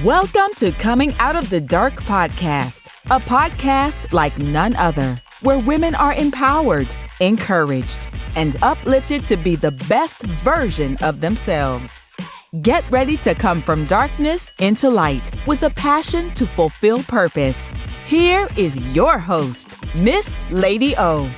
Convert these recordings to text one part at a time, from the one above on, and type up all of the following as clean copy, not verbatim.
Welcome to Coming Out of the Dark podcast, a podcast like none other, where women are empowered, encouraged, and uplifted to be the best version of themselves. Get ready to come from darkness into light with a passion to fulfill purpose. Here is your host, Miss Lady O.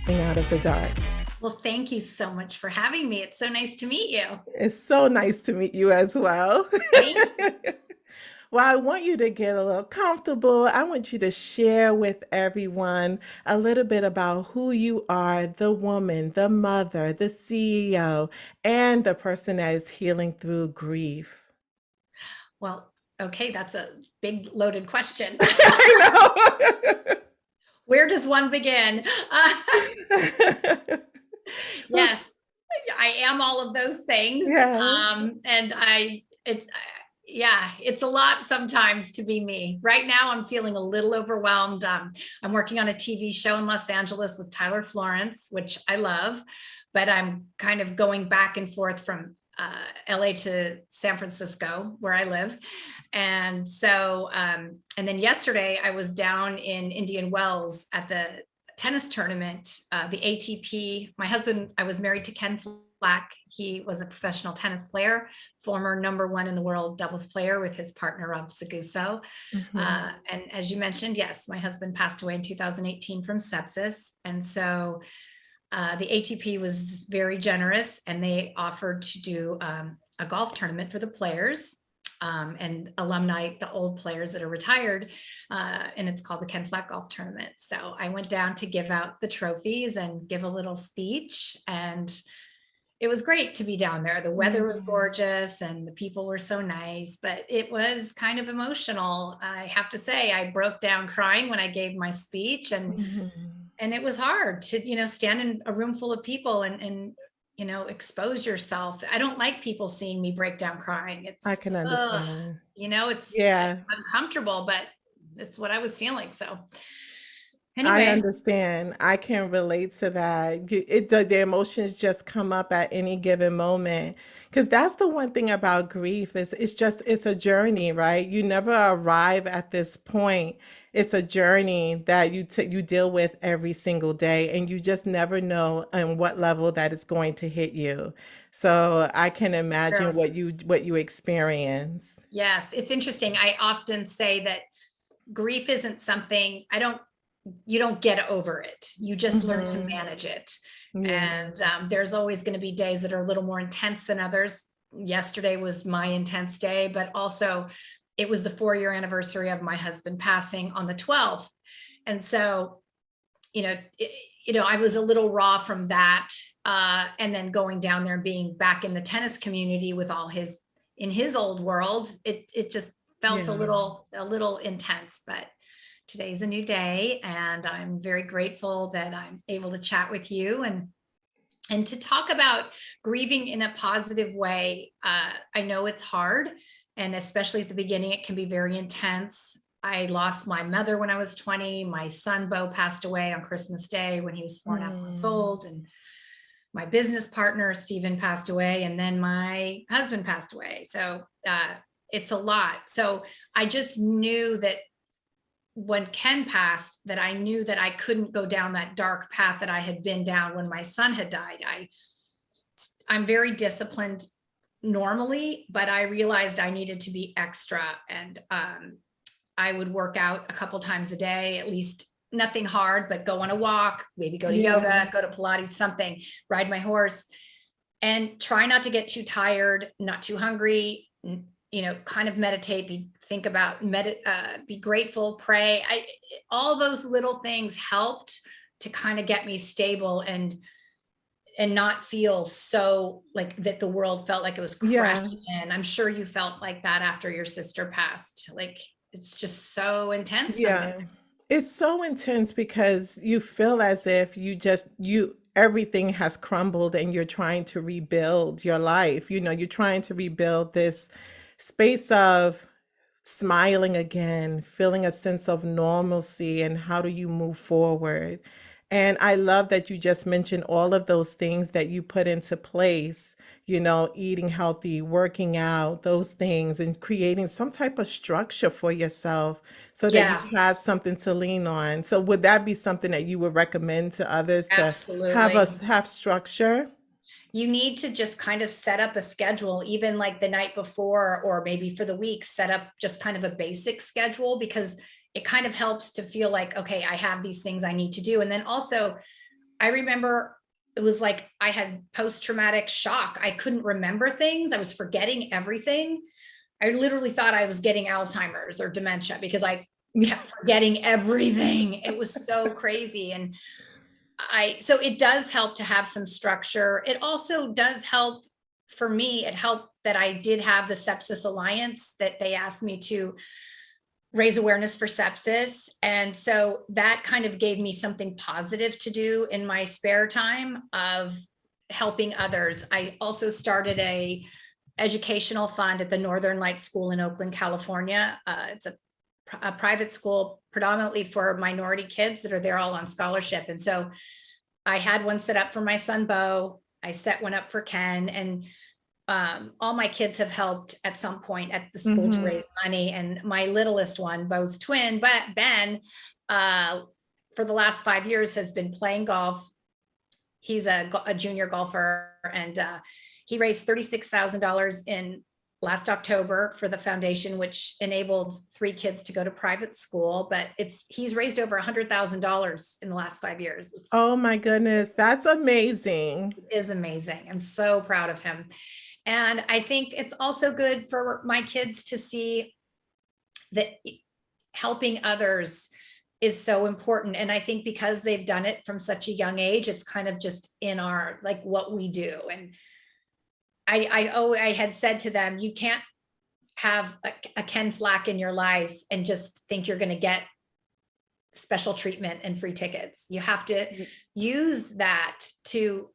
Coming Out of the Dark. Well, thank you so much for having me. It's so nice to meet you. It's so nice to meet you as well. Well, I want you to get a little comfortable. I want you to share with everyone a little bit about who you are, the woman, the mother, the CEO, and the person that is healing through grief. Well, okay, that's a big loaded question. I know. Where does one begin? Yes, I am all of those things. Yeah. It's a lot sometimes to be me. Right now, I'm feeling a little overwhelmed. I'm working on a TV show in Los Angeles with Tyler Florence, which I love, but I'm kind of going back and forth from LA to San Francisco, where I live. And so, and then yesterday I was down in Indian Wells at the tennis tournament, the ATP. My husband, I was married to Ken Flach. He was a professional tennis player, former #1 in the world doubles player with his partner, Rob Seguso. Mm-hmm. And as you mentioned, yes, my husband passed away in 2018 from sepsis. And so the ATP was very generous, and they offered to do a golf tournament for the players and alumni, the old players that are retired, and it's called the Ken Flach Golf Tournament. So I went down to give out the trophies and give a little speech, and it was great to be down there. The weather was gorgeous and the people were so nice, but it was kind of emotional. I have to say, I broke down crying when I gave my speech, and it was hard to, stand in a room full of people and expose yourself. I don't like people seeing me break down crying. I can understand. It's uncomfortable, but it's what I was feeling. So anyway. I understand. I can relate to that. The emotions just come up at any given moment. Because that's the one thing about grief is it's a journey, right? You never arrive at this point. It's a journey that you deal with every single day, and you just never know on what level that it's going to hit you. So I can imagine Sure. what you experience. Yes, it's interesting. I often say that grief isn't something you don't get over it. You just learn to manage it. Yeah. And there's always going to be days that are a little more intense than others. Yesterday was my intense day, but also it was the 4-year anniversary of my husband passing on the 12th. And so, I was a little raw from that. And then going down there and being back in the tennis community with in his old world, it just felt a little intense, but today's a new day, and I'm very grateful that I'm able to chat with you and to talk about grieving in a positive way. I know it's hard, and especially at the beginning, it can be very intense. I lost my mother when I was 20. My son, Bo, passed away on Christmas Day when he was 4.5 months old. And my business partner, Stephen, passed away. And then my husband passed away. So it's a lot. So I just knew that when Ken passed, that I knew that I couldn't go down that dark path that I had been down when my son had died. I'm very disciplined normally, but I realized I needed to be extra. And I would work out a couple times a day, at least nothing hard, but go on a walk, maybe go to yoga, go to Pilates, something, ride my horse, and try not to get too tired, not too hungry, kind of meditate, be grateful, pray. All those little things helped to kind of get me stable and not feel so like that the world felt like it was crashing in. I'm sure you felt like that after your sister passed. Like, it's just so intense. Yeah. It's so intense because you feel as if everything has crumbled and you're trying to rebuild your life. You're trying to rebuild this space of smiling again, feeling a sense of normalcy, and how do you move forward? And I love that you just mentioned all of those things that you put into place, eating healthy, working out, those things, and creating some type of structure for yourself so that you Yeah, have something to lean on. So would that be something that you would recommend to others to have absolutely. us have structure? You need to just kind of set up a schedule, even like the night before, or maybe for the week, set up just kind of a basic schedule, because it kind of helps to feel like, okay, I have these things I need to do. And then also, I remember it was like I had post-traumatic shock. I couldn't remember things. I was forgetting everything. I literally thought I was getting Alzheimer's or dementia because I kept forgetting everything. It was so crazy. And so it does help to have some structure. It also does help for me. It helped that I did have the Sepsis Alliance, that they asked me to raise awareness for sepsis. And so that kind of gave me something positive to do in my spare time of helping others. I also started a educational fund at the Northern Light School in Oakland, California. It's a private school predominantly for minority kids that are there all on scholarship. And so I had one set up for my son, Bo. I set one up for Ken, and all my kids have helped at some point at the school to Hmm. raise money. And my littlest one, Bo's twin, but Ben, for the last 5 years has been playing golf. He's a junior golfer, and he raised $36,000 in last October for the foundation, which enabled 3 kids to go to private school. But he's raised over $100,000 in the last 5 years. Oh my goodness, that's amazing. It is amazing. I'm so proud of him. And I think it's also good for my kids to see that helping others is so important. And I think because they've done it from such a young age, it's kind of just in our, like, what we do. And I had said to them, you can't have a Ken Flach in your life and just think you're going to get special treatment and free tickets. You have to use that to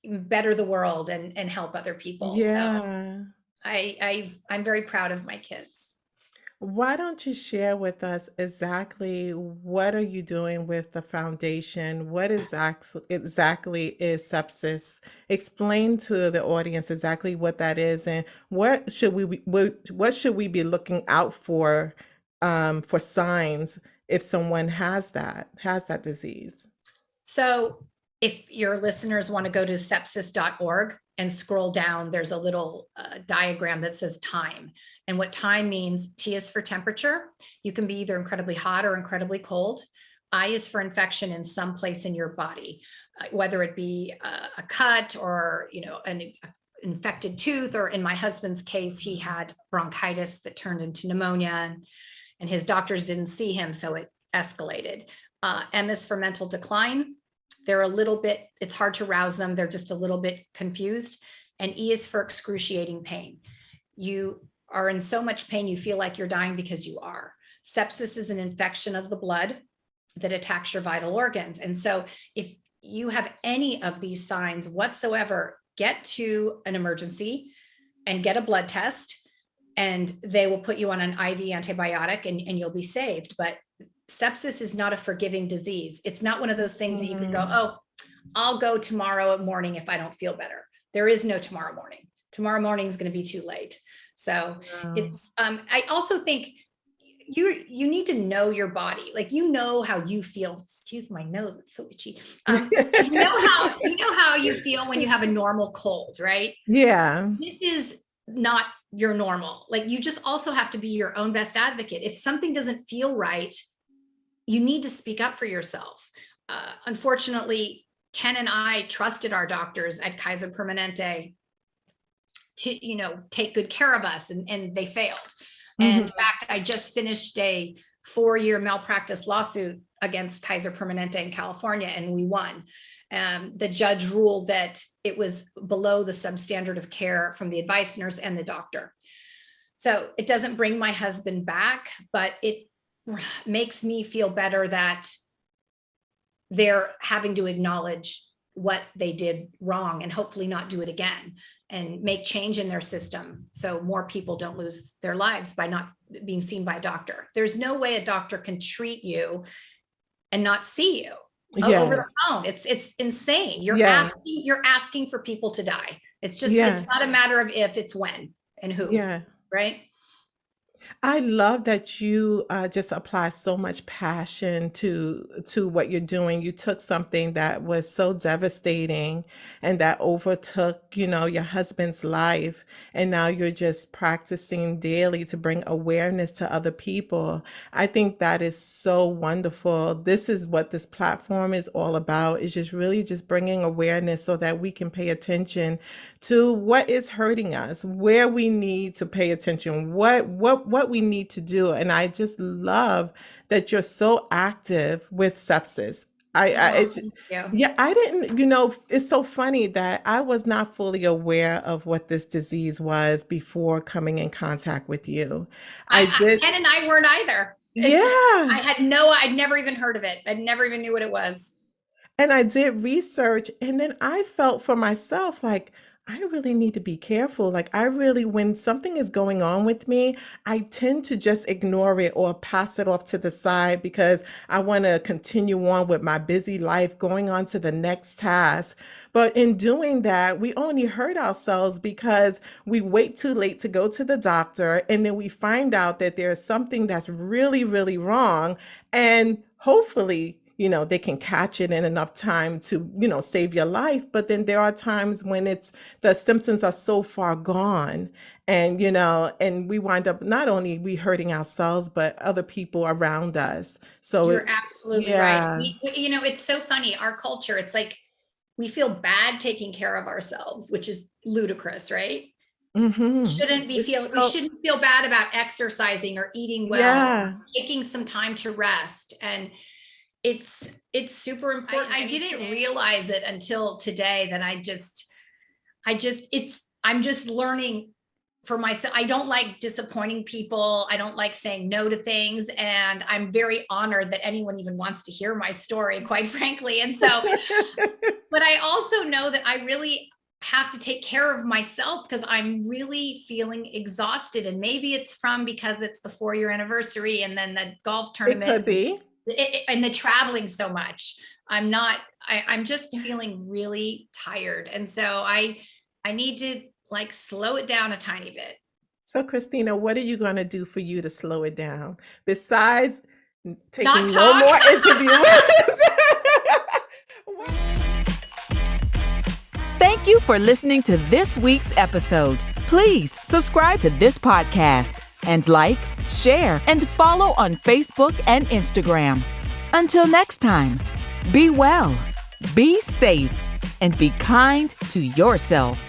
better the world and help other people. So Yeah. I'm very proud of my kids. Why don't you share with us exactly what are you doing with the foundation? What exactly is sepsis? Explain to the audience exactly what that is, and what should we be looking out for signs if someone has that disease? So if your listeners want to go to sepsis.org and scroll down, there's a little diagram that says time. And what time means, T is for temperature. You can be either incredibly hot or incredibly cold. I is for infection in some place in your body, whether it be a cut or an infected tooth, or in my husband's case, he had bronchitis that turned into pneumonia, and his doctors didn't see him, so it escalated. M is for mental decline. They're a little bit, it's hard to rouse them. They're just a little bit confused. And E is for excruciating pain. You are in so much pain, you feel like you're dying because you are. Sepsis is an infection of the blood that attacks your vital organs. And so if you have any of these signs whatsoever, get to an emergency and get a blood test, and they will put you on an IV antibiotic and you'll be saved. But sepsis is not a forgiving disease. It's not one of those things that you can go, oh, I'll go tomorrow morning if I don't feel better. There is no tomorrow morning. Tomorrow morning is going to be too late. So Wow. it's, I also think you need to know your body. Like, how you feel. Excuse my nose, it's so itchy. How you feel when you have a normal cold, right? Yeah. This is not your normal. Like, you just also have to be your own best advocate. If something doesn't feel right, you need to speak up for yourself. Unfortunately, Ken and I trusted our doctors at Kaiser Permanente to, take good care of us, and they failed. And in fact, I just finished a 4-year malpractice lawsuit against Kaiser Permanente in California, and we won. The judge ruled that it was below the substandard of care from the advice nurse and the doctor. So it doesn't bring my husband back, but it makes me feel better that they're having to acknowledge what they did wrong and hopefully not do it again, and make change in their system so more people don't lose their lives by not being seen by a doctor. There's no way a doctor can treat you and not see you. over Yes. the phone. It's insane. Yeah. You're asking for people to die. It's Yeah. not a matter of if, it's when and who, Yeah. right? I love that you just apply so much passion to what you're doing. You took something that was so devastating and that overtook, your husband's life, and now you're just practicing daily to bring awareness to other people. I think that is so wonderful. This is what this platform is all about, is just really just bringing awareness so that we can pay attention to what is hurting us, where we need to pay attention, what we need to do. And I just love that you're so active with sepsis. Oh, It's, thank you. yeah, I didn't, it's so funny that I was not fully aware of what this disease was before coming in contact with you. I did, Ken and I weren't either. yeah. I'd never even heard of it. I never even knew what it was. And I did research, and then I felt for myself like I really need to be careful. Like, I really, when something is going on with me, I tend to just ignore it or pass it off to the side because I want to continue on with my busy life, going on to the next task. But in doing that, we only hurt ourselves because we wait too late to go to the doctor, and then we find out that there's something that's really, really wrong. And hopefully, they can catch it in enough time to, save your life. But then there are times when the symptoms are so far gone, and, and we wind up not only we hurting ourselves, but other people around us. So You're it's, absolutely right. yeah. It's so funny. Our culture, it's like we feel bad taking care of ourselves, which is ludicrous, right? Mm-hmm. We shouldn't feel bad about exercising or eating well, Yeah. taking some time to rest. And it's super important. I didn't realize it until today that I'm just learning for myself. I don't like disappointing people. I don't like saying no to things. And I'm very honored that anyone even wants to hear my story, quite frankly. And so, but I also know that I really have to take care of myself because I'm really feeling exhausted. And maybe it's because it's the 4-year anniversary and then the golf It tournament could be. and the traveling so much. I'm just feeling really tired. And so I need to slow it down a tiny bit. So, Christina, what are you going to do for you to slow it down besides taking Not no talk. more interviews? Thank you for listening to this week's episode. Please subscribe to this podcast and like, share, and follow on Facebook and Instagram. Until next time, be well, be safe, and be kind to yourself.